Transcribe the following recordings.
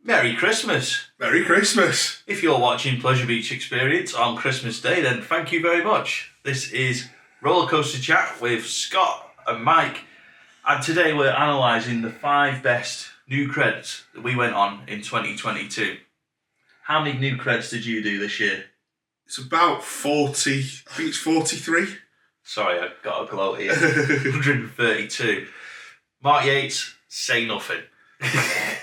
Merry Christmas! Merry Christmas! If you're watching Pleasure Beach Experience on Christmas Day, then thank you very much. This is Roller Coaster Chat with Scott and Mike, and today we're analysing the 5 best new creds that we went on in 2022. How many new creds did you do this year? It's about 40, I think it's 43. Sorry, I got a gloat here. 132. Mark Yates, say nothing.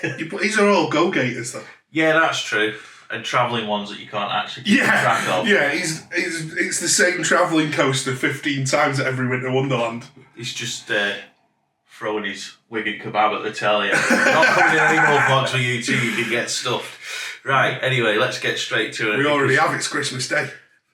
But these are all go-gators though. Yeah, that's true. And travelling ones that you can't actually keep track of. Yeah, it's the same travelling coaster 15 times at every Winter Wonderland. He's just throwing his wig and kebab at the telly. Not coming in any more vlogs for you too, you can get stuffed. Right, anyway, let's get straight to it. We already have, it's Christmas Day.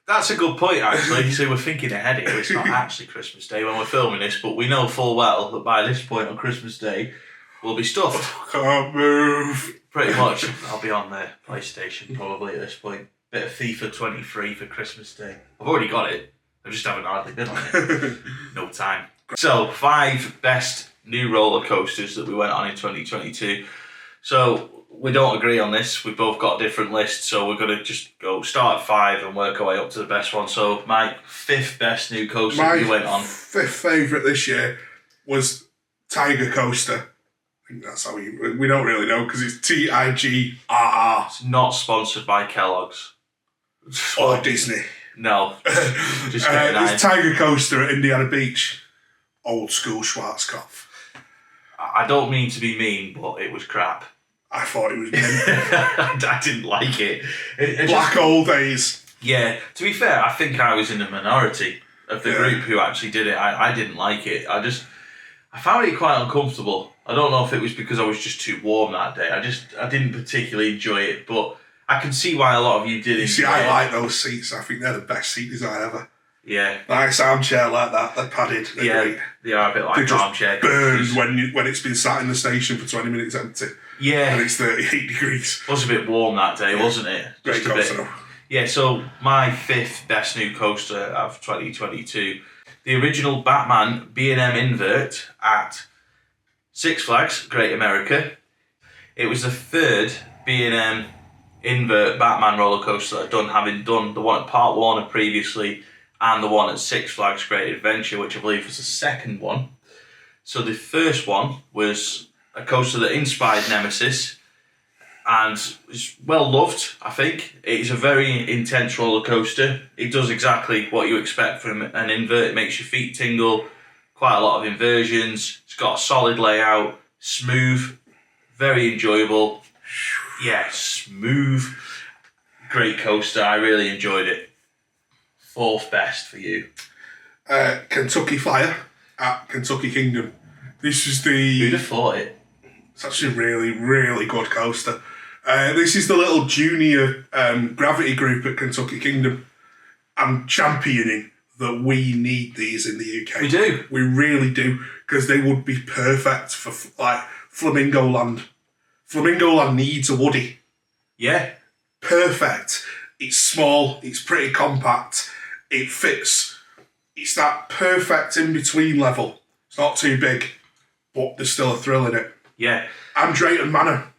That's a good point, actually. So we're thinking ahead here. It's not actually Christmas Day when we're filming this, but we know full well that by this point on Christmas Day, we'll be stuffed. Can't move. Pretty much. I'll be on the PlayStation probably at this point. Bit of FIFA 23 for Christmas Day. I've already got it. I just haven't hardly been on it. No time. So, 5 best new roller coasters that we went on in 2022. So, we don't agree on this. We've both got different lists, so we're going to just go start at 5 and work our way up to the best one. So, my 5th best new coaster that you went on. My 5th favourite this year was Tiger Coaster. I think that's how we don't really know because it's TIGRR. It's not sponsored by Kellogg's. Or Disney. No. Just it's Tiger Coaster at Indiana Beach. Old school Schwarzkopf. I don't mean to be mean, but it was crap. I thought it was mint. I didn't like it. Black old days. Yeah, to be fair, I think I was in the minority of the group who actually did it. I didn't like it. I found it quite uncomfortable. I don't know if it was because I was just too warm that day. I didn't particularly enjoy it, but I can see why a lot of you did enjoy it. I like those seats. I think they're the best seat design ever. Yeah. Nice armchair like that. They're padded. They're great. They are a bit like armchair. Burns when it's been sat in the station for 20 minutes empty. Yeah. And it's 38 degrees. It was a bit warm that day, wasn't it? Great coaster. Yeah, so my 5th best new coaster of 2022, the original Batman B&M invert at Six Flags Great America. It was the 3rd B&M invert Batman roller coaster that I'd done, having done the one at Park Warner previously and the one at Six Flags Great Adventure, which I believe was the 2nd one. So the first one was a coaster that inspired Nemesis and is well loved, I think. It is a very intense roller coaster. It does exactly what you expect from an invert. It makes your feet tingle, quite a lot of inversions. It's got a solid layout, smooth, very enjoyable. Yeah, smooth, great coaster. I really enjoyed it. 4th best for you. Kentucky Flyer at Kentucky Kingdom. This is the... Who'd have thought it? It's actually a really, really good coaster. This is the little junior gravity group at Kentucky Kingdom. I'm championing that we need these in the UK. We do. We really do, because they would be perfect for like Flamingo Land. Flamingo Land needs a Woody. Yeah. Perfect. It's small, it's pretty compact, it fits. It's that perfect in-between level. It's not too big, but there's still a thrill in it. Yeah. And Drayton Manor.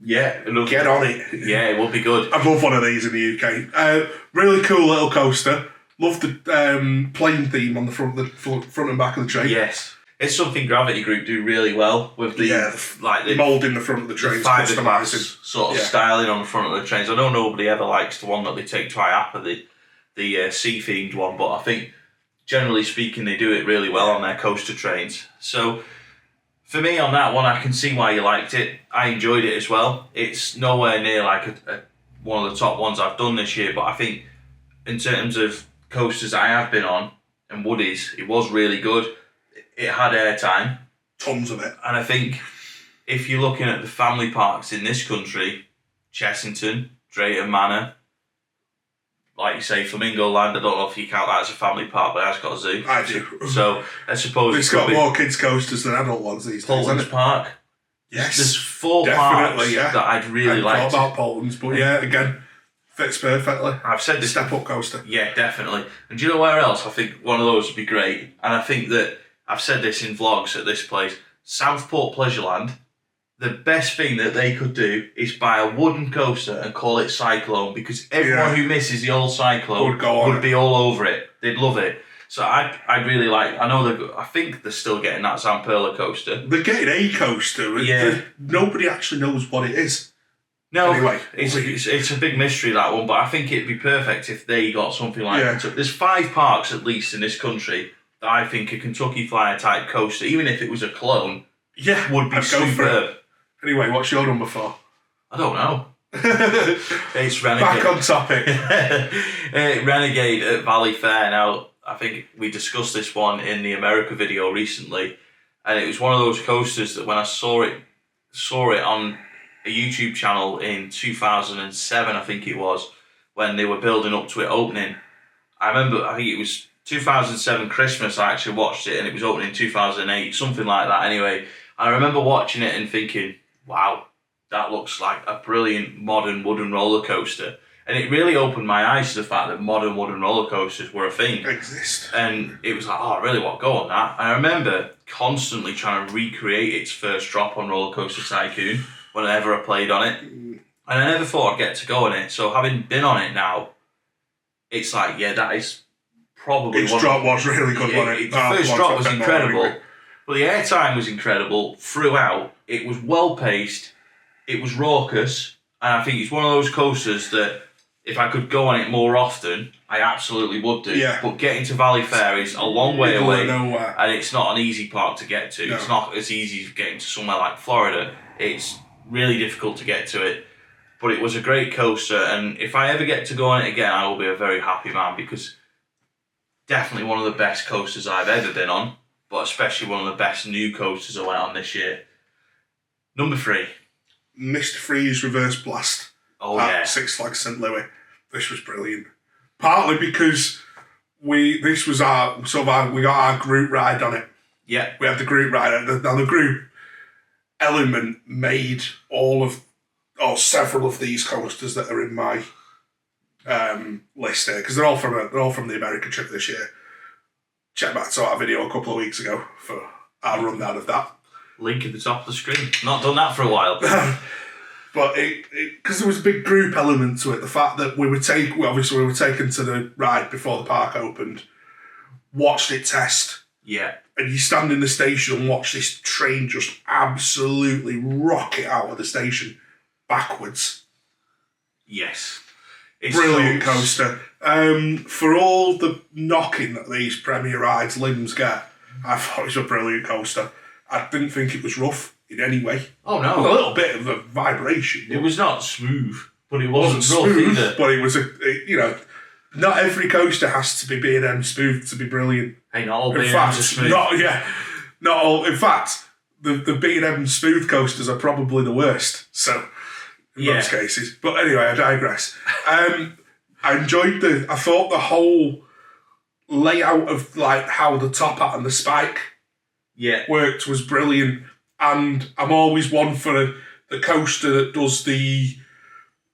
Yeah. Get on it. Yeah, it would be good. I'd love one of these in the UK. Really cool little coaster. Love the plane theme on the front and back of the train. Yes. It's something Gravity Group do really well with the the mould in the front of the trains, customising sort of styling on the front of the trains. I know nobody ever likes the one that they take to IAPA, the sea themed one, but I think generally speaking they do it really well on their coaster trains. So for me on that one, I can see why you liked it. I enjoyed it as well. It's nowhere near like one of the top ones I've done this year, but I think in terms of coasters I have been on and Woodies, it was really good. It had airtime. Tons of it. And I think if you're looking at the family parks in this country, Chessington, Drayton Manor, like you say, Flamingo Land, I don't know if you count that as a family park, but it has got a zoo. I do. So I suppose it's got more kids coasters than adult ones these days, Polton's Park. Yes. There's 4 parks that I'd really like. I thought about Polton's, but yeah, again, fits perfectly. I've said this. Step-up coaster. Yeah, definitely. And do you know where else I think one of those would be great? And I think that I've said this in vlogs at this place, Southport Pleasureland. the best thing that they could do is buy a wooden coaster and call it Cyclone, because everyone who misses the old Cyclone would be all over it. They'd love it. So I'd really like. I think they're still getting that Zamperla coaster. They're getting a coaster. Yeah. Nobody actually knows what it is. No, anyway, it's a big mystery, that one, but I think it'd be perfect if they got something like that. There's 5 parks at least in this country that I think a Kentucky Flyer type coaster, even if it was a clone, would be superb. Anyway, what's your number 4? I don't know. It's Renegade. Back on topic. Renegade at Valley Fair. Now, I think we discussed this one in the America video recently, and it was one of those coasters that when I saw it on a YouTube channel in 2007, I think it was, when they were building up to it opening. I think it was 2007 Christmas I actually watched it, and it was opening in 2008, something like that anyway. I remember watching it and thinking, wow, that looks like a brilliant modern wooden roller coaster. And it really opened my eyes to the fact that modern wooden roller coasters were a thing. Exist. And it was like, oh, I really want to go on that. I remember constantly trying to recreate its first drop on Roller Coaster Tycoon whenever I played on it. And I never thought I'd get to go on it. So having been on it now, it's like, that is probably its drop was really good, wasn't it? The first drop was incredible. But the airtime was incredible throughout. It was well paced. It was raucous. And I think it's one of those coasters that if I could go on it more often, I absolutely would do. Yeah. But getting to Valley Fair is a long way away. Nowhere. And it's not an easy park to get to. No. It's not as easy as getting to somewhere like Florida. It's really difficult to get to it. But it was a great coaster. And if I ever get to go on it again, I will be a very happy man, because definitely one of the best coasters I've ever been on. But especially one of the best new coasters I went on this year. Number 3. Mr. Freeze Reverse Blast at Six Flags St. Louis. This was brilliant. Partly because we got our group ride on it. Yeah. We had the group ride. Now the group element made several of these coasters that are in my list here, because they're all from the American trip this year. Check back to our video a couple of weeks ago for our rundown of that. Link at the top of the screen. Not done that for a while. But because there was a big group element to it, the fact that we were taken to the ride before the park opened, watched it test. Yeah. And you stand in the station and watch this train just absolutely rocket out of the station backwards. Yes. It's brilliant coaster. For all the knocking that these Premier Rides limbs get, I thought it was a brilliant coaster. I didn't think it was rough in any way. Oh, no. A little bit of a vibration. It was not smooth, but it wasn't rough smooth either. But it was not every coaster has to be B&M smooth to be brilliant. Hey, not all B&Ms are smooth. Not all. In fact, the B&M smooth coasters are probably the worst. So, in most cases. But anyway, I digress. I enjoyed I thought the whole layout of like how the top hat and the spike worked was brilliant. And I'm always one for the coaster that does the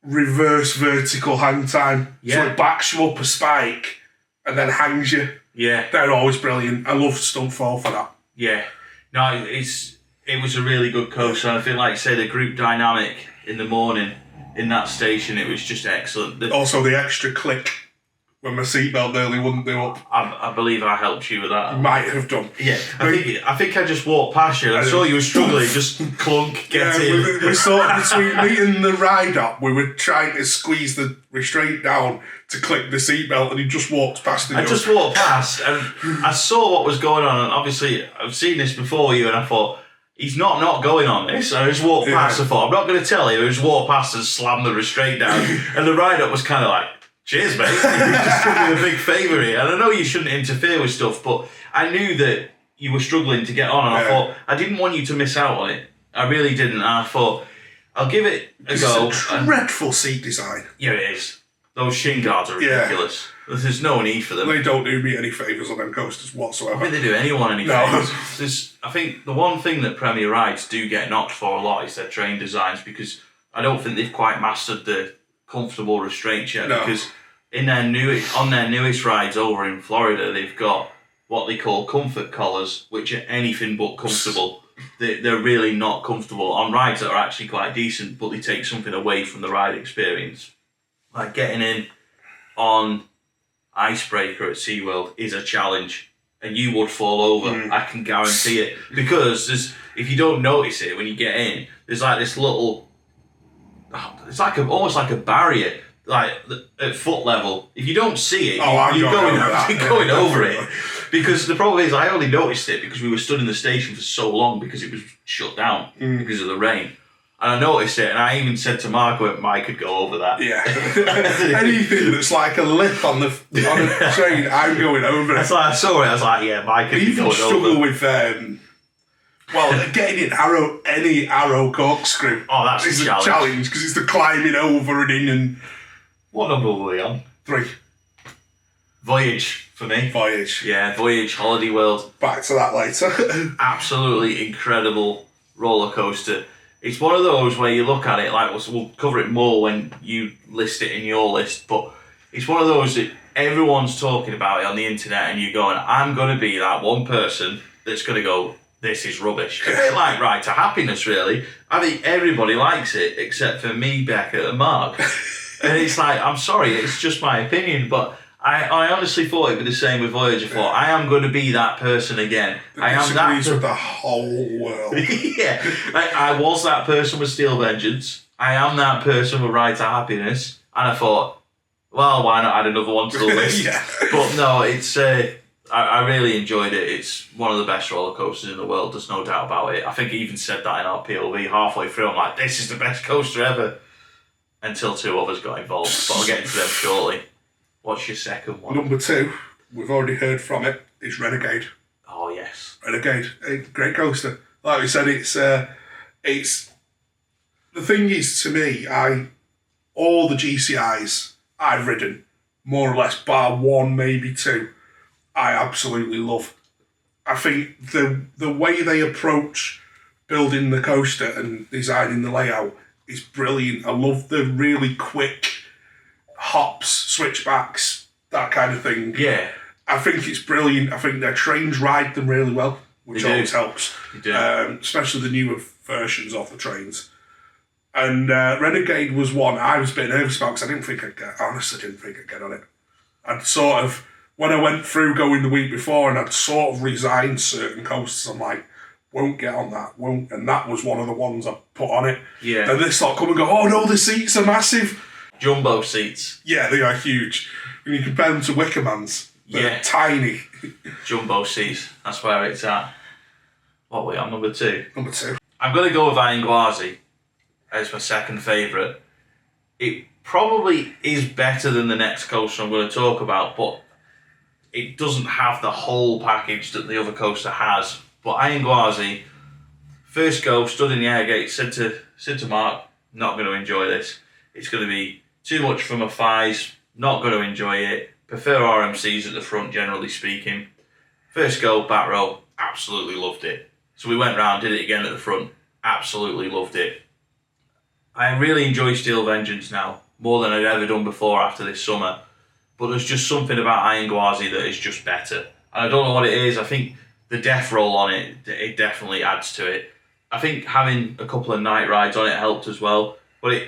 reverse vertical hang time. Yeah. So it backs you up a spike and then hangs you. Yeah. They're always brilliant. I love Stuntfall for that. Yeah. No, it was a really good coaster. And I feel like, say, the group dynamic in the morning in that station, it was just excellent. Also, the extra click when my seatbelt nearly wouldn't do up. I believe I helped you with that. You might have done. Yeah. I think I just walked past you and I saw you were struggling, just clunk, get in. We sort of, between me and the ride up, we were trying to squeeze the restraint down to click the seatbelt, and he just walked past. I just walked past and I saw what was going on, and obviously I've seen this before you, and I thought, he's not going on this. And I just walked past. I thought, I'm not going to tell you. I just walked past and slammed the restraint down. And the ride-up was kind of like, cheers, mate. You just did me a big favour here. And I know you shouldn't interfere with stuff, but I knew that you were struggling to get on. And I thought, I didn't want you to miss out on it. I really didn't. And I thought, I'll give it a go. It's a dreadful seat design. Yeah, it is. Those shin guards are ridiculous. There's no need for them. They don't do me any favours on them coasters whatsoever. I think they do anyone any favours. I think the one thing that Premier Rides do get knocked for a lot is their train designs, because I don't think they've quite mastered the comfortable restraints yet. No. Because on their newest rides over in Florida, they've got what they call comfort collars, which are anything but comfortable. they're really not comfortable on rides that are actually quite decent, but they take something away from the ride experience. Like getting in on Icebreaker at SeaWorld is a challenge, and you would fall over. I can guarantee it, because if you don't notice it when you get in, there's like this little, it's like almost like a barrier, like at foot level. If you don't see it, you're going over it. Because the problem is, I only noticed it because we were stood in the station for so long because it was shut down because of the rain. And I noticed it, and I even said to Marco that Mike could go over that. Yeah. Anything that's like a lip on a train, I'm going over it. That's like, I saw it, I was like, yeah, Mike could be going over. Struggle with, getting in any arrow corkscrew. Oh, that's a challenge. Because it's the climbing over and in and... What number were we on? 3. Voyage, for me. Voyage. Yeah, Voyage, Holiday World. Back to that later. Absolutely incredible roller coaster. It's one of those where you look at it, like we'll cover it more when you list it in your list, but it's one of those that everyone's talking about it on the internet, and you're going, I'm going to be that one person that's going to go, this is rubbish. A bit like Ride to Happiness, really. I think everybody likes it except for me, Becca, and Mark. And it's like, I'm sorry, it's just my opinion, but I honestly thought it'd be the same with Voyage. I thought, I am going to be that person again. I am that with the whole world. Yeah, I was that person with Steel Vengeance. I am that person with Ride to Happiness. And I thought, well, why not add another one to the list? Yeah. But no, it's I really enjoyed it. It's one of the best roller coasters in the world. There's no doubt about it. I think I even said that in our PLV halfway through. I'm like, this is the best coaster ever. Until 2 others got involved. But I'll get into them shortly. What's your second one? Number 2, we've already heard from it, is Renegade. Oh, yes. Renegade, a great coaster. Like we said, it's the thing is, to me, all the GCIs I've ridden, more or less, bar 1, maybe 2, I absolutely love. I think the way they approach building the coaster and designing the layout is brilliant. I love the really quick hops, switchbacks, that kind of thing. Yeah. I think it's brilliant. I think their trains ride them really well, which always helps. They do. Especially the newer versions of the trains. And Renegade was one I was a bit nervous about because I honestly didn't think I'd get on it. I'd sort of, when I went through going the week before, and I'd sort of resigned certain coasters, I'm like, won't get on that, won't. And that was one of the ones I put on it. Yeah. Then this lot come and go, oh no, the seats are massive. Jumbo seats. Yeah, they are huge. When you compare them to Wickerman's, they're tiny. Jumbo seats, that's where it's at. What are we on, number 2? Number 2. I'm going to go with Iron as my second favourite. It probably is better than the next coaster I'm going to talk about, but it doesn't have the whole package that the other coaster has. But Iron Gwazi, first go, stood in the air gate, said to Mark, not going to enjoy this. It's going to be too much for my thighs, not going to enjoy it. Prefer RMCs at the front, generally speaking. First go, back row, absolutely loved it. So we went round, did it again at the front, absolutely loved it. I really enjoy Steel Vengeance now, more than I'd ever done before after this summer. But there's just something about Iron Gwazi that is just better. And I don't know what it is. I think the death roll on it definitely adds to it. I think having a couple of night rides on it helped as well. But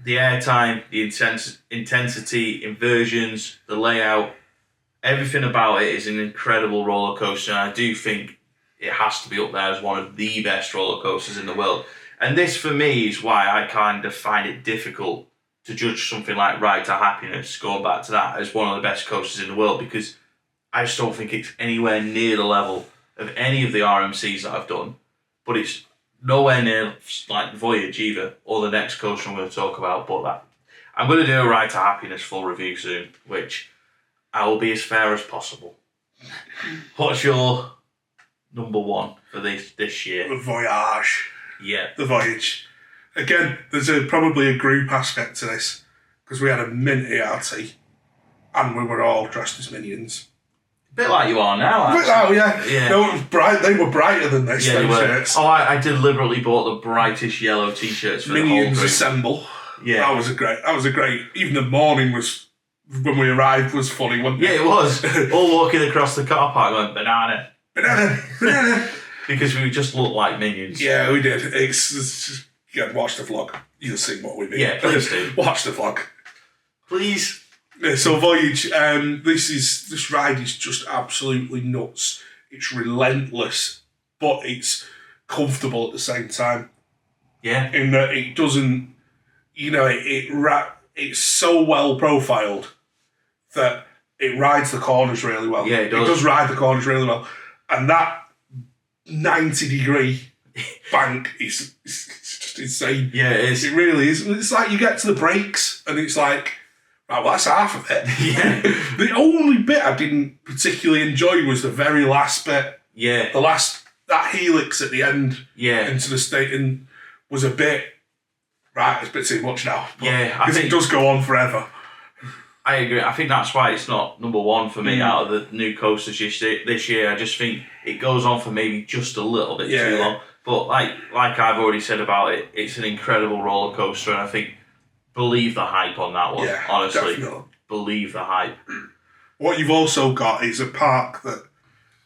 the airtime, the intensity, inversions, the layout, everything about it is an incredible roller coaster. And I do think it has to be up there as one of the best roller coasters in the world. And this, for me, is why I kind of find it difficult to judge something like Ride to Happiness, going back to that, as one of the best coasters in the world, because I just don't think it's anywhere near the level of any of the RMCs that I've done. But it's nowhere near like Voyage either, or the next coaster I'm going to talk about. But that I'm going to do a Ride to Happiness full review soon, which I will be as fair as possible. What's your number 1 for this year? The Voyage. Yeah. The Voyage. Again, there's probably a group aspect to this, because we had a mint ERT and we were all dressed as minions. A bit like you are now, actually. Oh, yeah. No, it was bright. They were brighter than this. Yeah, they were. Shirts. Oh, I deliberately bought the brightest yellow t-shirts for Minions the whole group. Assemble. Yeah. That was a great. Even the morning was, when we arrived, was funny, wasn't it? Yeah, it was. All walking across the car park going, banana. Banana. because we just look like minions. Yeah, we did. It's yeah, watch the vlog. You'll see what we mean. Yeah, please do. Watch the vlog. Please. Yeah, so Voyage, this ride is just absolutely nuts. It's relentless, but it's comfortable at the same time. Yeah. In that it doesn't, it's so well profiled that it rides the corners really well. Yeah, it does. It does ride the corners really well. And that 90-degree bank is just insane. Yeah, it is. It really is. It's like you get to the brakes and it's like, right, well, that's half of it. Yeah. The only bit I didn't particularly enjoy was the very last bit. Yeah. That helix at the end. Yeah. Into the state and was a bit, right, it's a bit too much now. Yeah, because it does go on forever. I agree. I think that's why it's not number one for me out of the new coasters this year. I just think it goes on for maybe just a little bit too long. But like I've already said about it, it's an incredible roller coaster, and I think believe the hype on that one. Yeah, honestly, definitely. Believe the hype. What you've also got is a park that,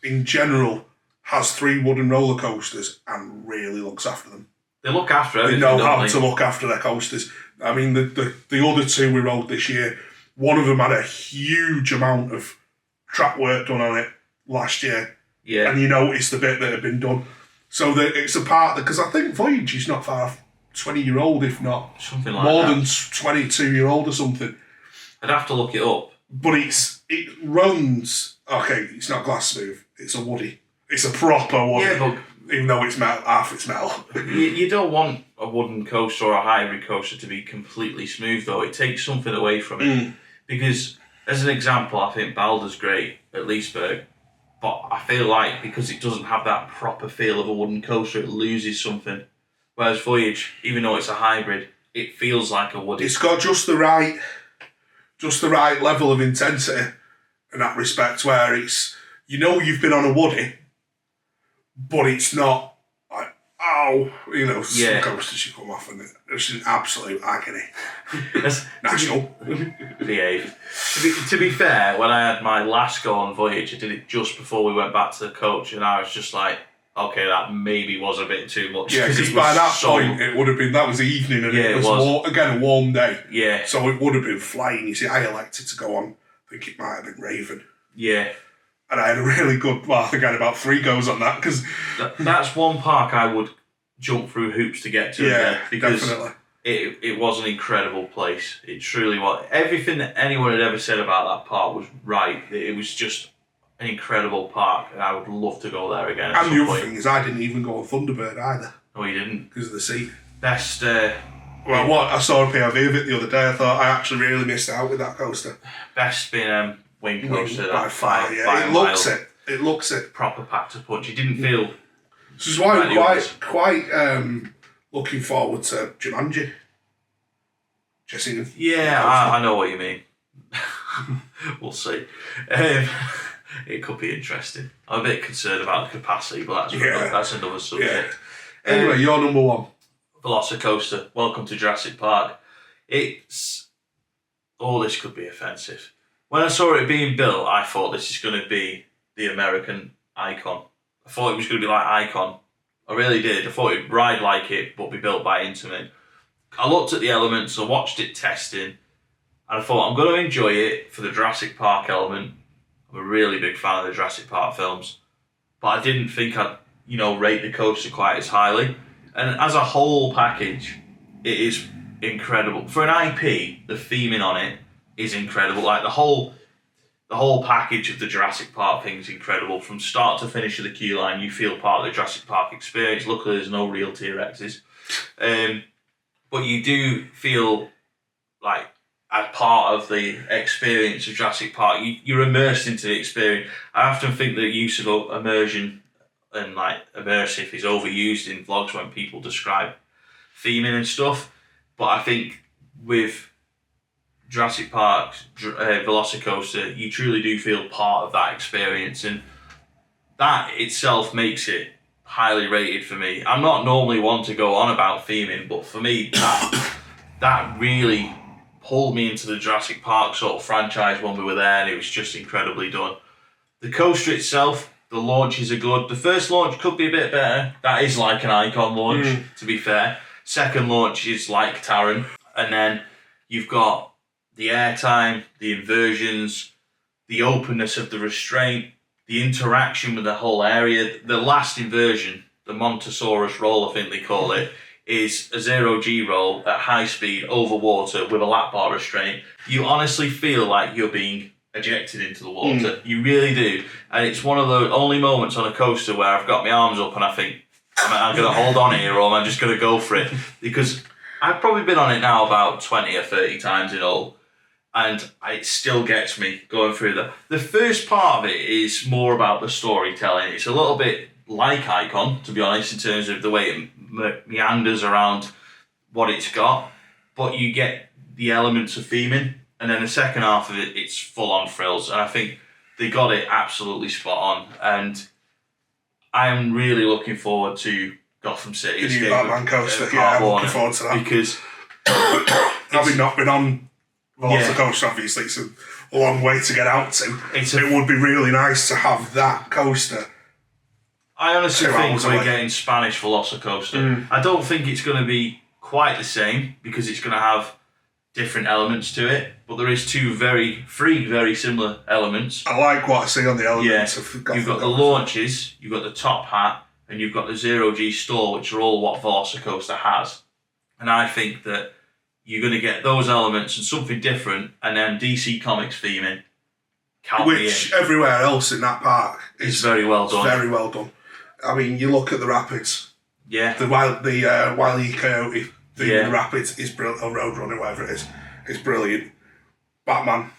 in general, has 3 wooden roller coasters and really looks after them. They look after everything. They know how to look after their coasters. I mean, the other 2 we rode this year, one of them had a huge amount of track work done on it last year. Yeah. And you notice the bit that had been done. So it's a part that, because I think Voyage is not far off 20-year-old, if not something like more that. than 22-year-old or something. I'd have to look it up. But it runs, okay, it's not glass smooth, it's a woody. It's a proper woody. Yeah, but even though it's metal, half it's metal. you don't want a wooden coaster or a hybrid coaster to be completely smooth, though. It takes something away from it. Because, as an example, I think Baldur's great at Leesburg, but I feel like because it doesn't have that proper feel of a wooden coaster, it loses something. Whereas Voyage, even though it's a hybrid, it feels like a woody. It's got just the right level of intensity in that respect, where it's, you've been on a woody, but it's not like, some coasters you come off and it's an absolute agony. National. Behave. To be fair, when I had my last go on Voyage, I did it just before we went back to the coach, and I was just like, okay, that maybe was a bit too much. Yeah, because by that point, it would have been, that was the evening, and it was. Again, a warm day. Yeah. So it would have been flying. You see, I elected to go on, I think it might have been Raven. Yeah. And I had a really good, I think I had about 3 goes on that, because... That's one park I would jump through hoops to get to. Yeah, because definitely. It was an incredible place. It truly was. Everything that anyone had ever said about that park was right. It was just an incredible park, and I would love to go there again. And the other thing is, I didn't even go on Thunderbird either. No, you didn't? Because of the seat. Best... I saw a POV of it the other day. I thought I actually really missed out with that coaster. Best being wing coaster. By far, yeah. It looks it. It looks it. Proper packed to punch. You didn't feel... This is why I'm quite looking forward to Jumanji. Jesse. Yeah, I know what you mean. We'll see. It could be interesting. I'm a bit concerned about the capacity, but that's another subject. Yeah. Anyway, you're number 1. Velocicoaster. Welcome to Jurassic Park. This could be offensive. When I saw it being built, I thought this is going to be the American Icon. I thought it was going to be like Icon. I really did. I thought it'd ride like it, but be built by Intamin. I looked at the elements, I watched it testing, and I thought I'm going to enjoy it for the Jurassic Park element. I'm a really big fan of the Jurassic Park films, but I didn't think I'd, rate the coaster quite as highly. And as a whole package, it is incredible. For an IP, the theming on it is incredible. Like the whole package of the Jurassic Park thing is incredible. From start to finish of the queue line, you feel part of the Jurassic Park experience. Luckily, there's no real T-Rexes. But you do feel like as part of the experience of Jurassic Park, you're immersed into the experience. I often think the use of immersion and immersive is overused in vlogs when people describe theming and stuff. But I think with Jurassic Park's Velocicoaster, you truly do feel part of that experience, and that itself makes it highly rated for me. I'm not normally one to go on about theming, but for me, that really pulled me into the Jurassic Park sort of franchise when we were there, and it was just incredibly done. The coaster itself, The launches are good. The first launch could be a bit better. That is like an Icon launch, to be fair. Second launch is like Taran. And then you've got the airtime, the inversions, the openness of the restraint, the interaction with the whole area. The last inversion, the Montosaurus roll, I think they call it, is a 0G roll at high speed over water with a lap bar restraint. You honestly feel like you're being ejected into the water. You really do. And it's one of the only moments on a coaster where I've got my arms up and I think, I'm going to hold on here or am I just going to go for it? Because I've probably been on it now about 20 or 30 times in all, and it still gets me going through that. The first part of it is more about the storytelling. It's a little bit like Icon, to be honest, in terms of the way it meanders around what it's got, but you get the elements of theming, and then the second half of it, it's full-on frills, and I think they got it absolutely spot on, and I'm really looking forward to Gotham City. The new Batman coaster, yeah, I'm looking forward to that. Because having not been on Velocicoaster, obviously, it's a long way to get out to. It would be really nice to have that coaster. I honestly think we're getting Spanish Velocicoaster. I don't think it's going to be quite the same because it's going to have different elements to it, but there is three very similar elements. I like what I see on the elements of Gotham. You've got the launches, you've got the top hat, and you've got the 0G store, which are all what Velocicoaster has. And I think that you're going to get those elements and something different, and then DC Comics theming. Which everywhere else in that park is very well done. Very well done. I mean, you look at the rapids. Yeah. The Wile E. Coyote theme in the rapids is brilliant. Or Roadrunner, whatever it is. It's brilliant. Batman.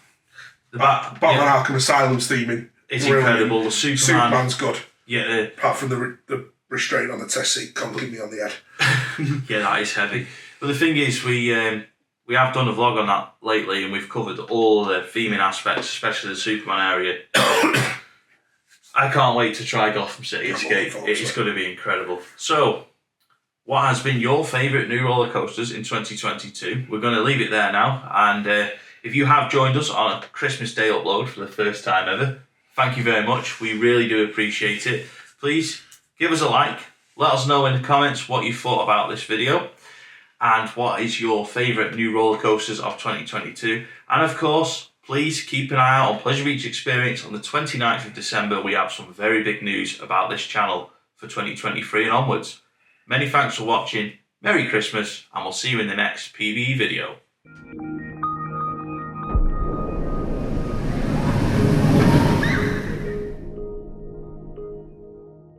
Batman Arkham Asylum's theming. It's incredible. The Superman's good. Yeah. Apart from the restraint on the test seat completely on the head. Yeah, that is heavy. But the thing is, we have done a vlog on that lately, and we've covered all the theming aspects, especially the Superman area. I can't wait to try Gotham City Escape. It's going to be incredible. So, what has been your favourite new roller coasters in 2022? We're going to leave it there now. And if you have joined us on a Christmas Day upload for the first time ever, thank you very much. We really do appreciate it. Please give us a like. Let us know in the comments what you thought about this video and what is your favourite new roller coasters of 2022. And of course, please keep an eye out on Pleasure Beach Experience on the 29th of December. We have some very big news about this channel for 2023 and onwards. Many thanks for watching, Merry Christmas, and we'll see you in the next PBE video.